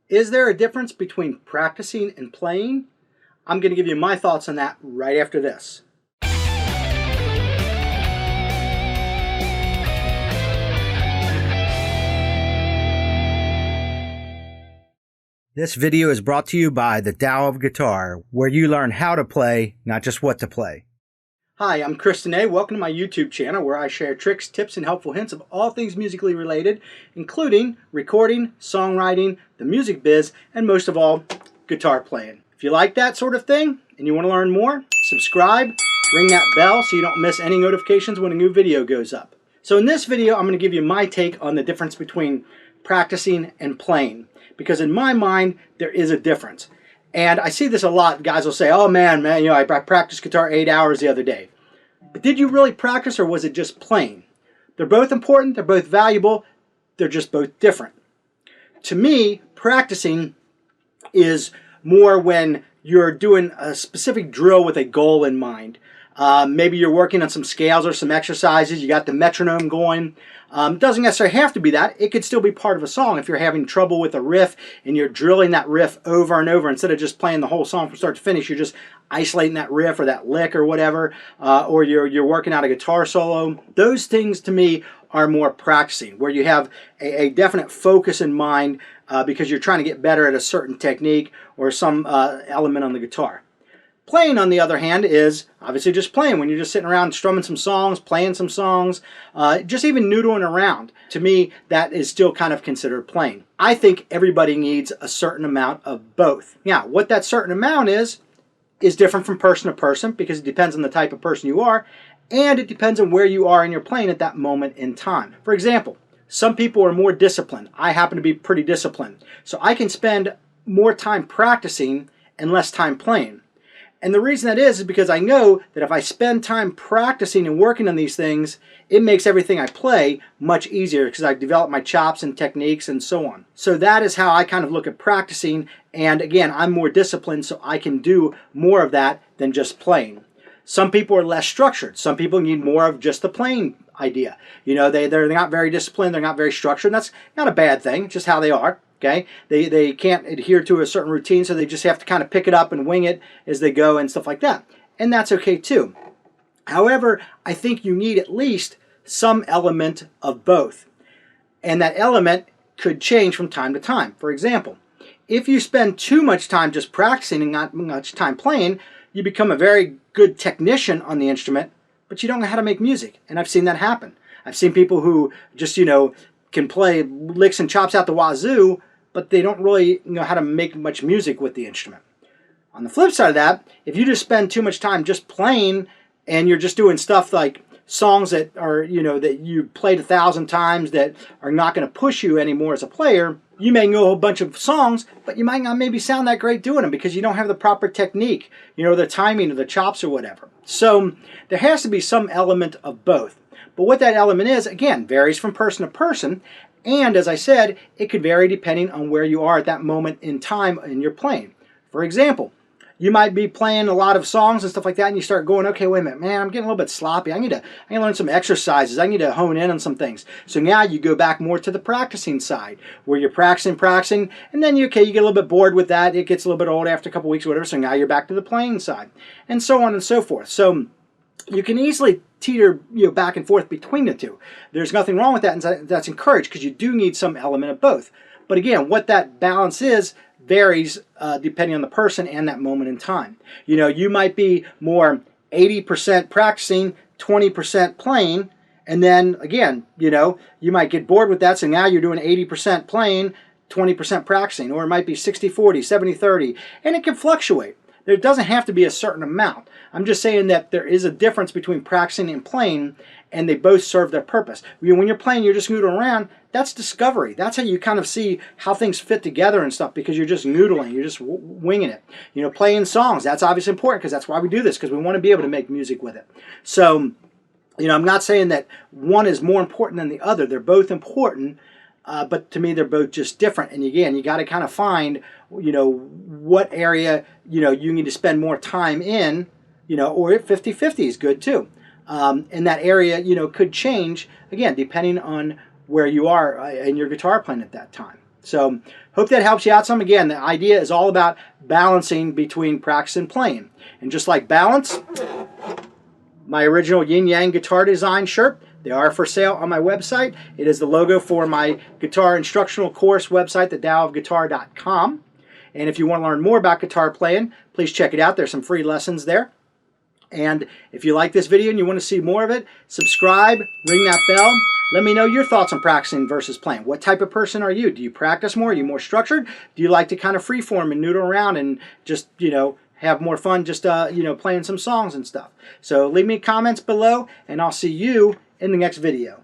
Is there a difference between practicing and playing? I'm going to give you my thoughts on that right after this. This video is brought to you by the Tao of Guitar, where you learn how to play, not just what to play. Hi, I'm Dunnett. Welcome to my YouTube channel where I share tricks, tips, and helpful hints of all things musically related, including recording, songwriting, the music biz, and most of all, guitar playing. If you like that sort of thing and you want to learn more, subscribe, ring that bell so you don't miss any notifications when a new video goes up. So in this video, I'm going to give you my take on the difference between practicing and playing. Because in my mind, there is a difference. And I see this a lot. Guys will say, oh man, I practiced guitar 8 hours the other day. But did you really practice, or was it just playing? They're both important, they're both valuable, they're just both different. To me, practicing is more when you're doing a specific drill with a goal in mind. Maybe you're working on some scales or some exercises, you got the metronome going. It doesn't necessarily have to be that. It could still be part of a song if you're having trouble with a riff and you're drilling that riff over and over instead of just playing the whole song from start to finish. You're just isolating that riff or that lick or whatever, or you're working out a guitar solo. Those things to me are more practicing, where you have a definite focus in mind because you're trying to get better at a certain technique or some element on the guitar. Playing, on the other hand, is obviously just playing. When you're just sitting around strumming some songs, playing some songs, just even noodling around. To me, that is still kind of considered playing. I think everybody needs a certain amount of both. Now, what that certain amount is different from person to person because it depends on the type of person you are, and it depends on where you are in your playing at that moment in time. For example, some people are more disciplined. I happen to be pretty disciplined. So I can spend more time practicing and less time playing. And the reason that is because I know that if I spend time practicing and working on these things, it makes everything I play much easier because I've developed my chops and techniques and so on. So that is how I kind of look at practicing. And again, I'm more disciplined, so I can do more of that than just playing. Some people are less structured. Some people need more of just the playing idea. You know, they're not very disciplined, they're not very structured. And that's not a bad thing, it's just how they are. Okay, they can't adhere to a certain routine, so they just have to kind of pick it up and wing it as they go and stuff like that. And that's okay too. However, I think you need at least some element of both. And that element could change from time to time. For example, if you spend too much time just practicing and not much time playing, you become a very good technician on the instrument, but you don't know how to make music. And I've seen that happen. I've seen people who just, can play licks and chops out the wazoo, but they don't really know how to make much music with the instrument. On the flip side of that, if you just spend too much time just playing and you're just doing stuff like songs that are, that you played 1,000 times that are not going to push you anymore as a player, you may know a whole bunch of songs, but you might not maybe sound that great doing them because you don't have the proper technique, the timing of the chops or whatever. So there has to be some element of both. But what that element is, again, varies from person to person. And as I said, it could vary depending on where you are at that moment in time in your playing. For example, you might be playing a lot of songs and stuff like that, and you start going, okay, wait a minute, man, I'm getting a little bit sloppy. I need to learn some exercises. I need to hone in on some things. So now you go back more to the practicing side, where you're practicing, and then you get a little bit bored with that. It gets a little bit old after a couple weeks or whatever, so now you're back to the playing side, and so on and so forth. So you can easily teeter back and forth between the two. There's nothing wrong with that, and that's encouraged because you do need some element of both. But again, what that balance is varies depending on the person and that moment in time. You might be more 80% practicing, 20% playing, and then again, you might get bored with that, so now you're doing 80% playing, 20% practicing, or it might be 60-40, 70-30, and it can fluctuate. There doesn't have to be a certain amount. I'm just saying that there is a difference between practicing and playing, and they both serve their purpose. When you're playing, you're just noodling around. That's discovery. That's how you kind of see how things fit together and stuff, because you're just noodling. You're just winging it. Playing songs, that's obviously important because that's why we do this, because we want to be able to make music with it. So, I'm not saying that one is more important than the other. They're both important. But to me, they're both just different. And again, you got to kind of find, what area, you need to spend more time in, or 50-50 is good too. And that area, could change, again, depending on where you are in your guitar playing at that time. So hope that helps you out some. Again, the idea is all about balancing between practice and playing. And just like balance, my original Yin Yang guitar design shirt, they are for sale on my website. It is the logo for my guitar instructional course website, thetaoofguitar.com. And if you want to learn more about guitar playing, please check it out. There's some free lessons there. And if you like this video and you want to see more of it, subscribe, ring that bell. Let me know your thoughts on practicing versus playing. What type of person are you? Do you practice more? Are you more structured? Do you like to kind of freeform and noodle around and just, have more fun just, playing some songs and stuff? So leave me comments below, and I'll see you in the next video.